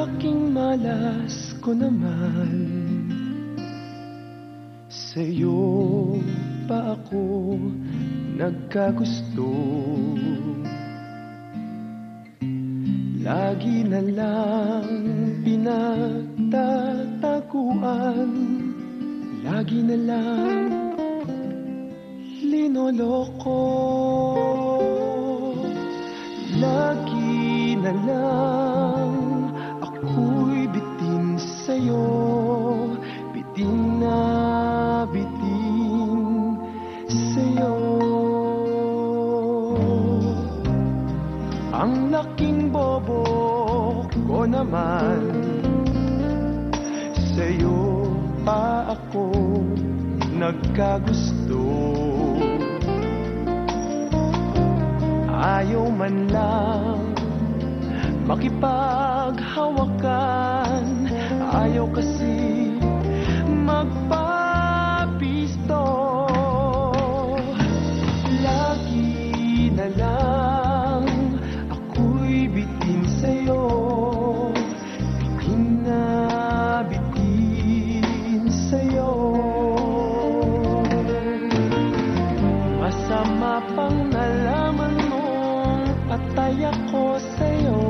laking malas ko naman, sa'yo pa ako nagkagusto. Lagi na lang pinagtataguan, lagi na lang linoloko, lagi na lang ako'y bitin sa'yo, bitin na bitin sa'yo. Ang laking bobo ko naman, sa'yo pa ako nagkagusto. Ayaw man lang makipaghawakan, ayaw kasi magpapisto. Lagi na lang ako'y bitin sa'yo, bitin na bitin sa'yo. Masama pang nalaman mong patay ako sa'yo.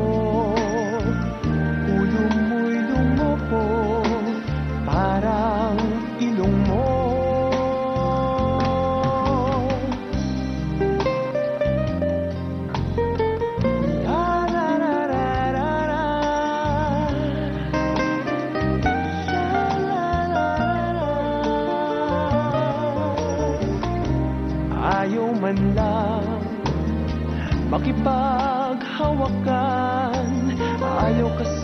Ulo mo'y lumopo, parang ilong mo. Ayaw man lang makipaghawakan, ayaw kasi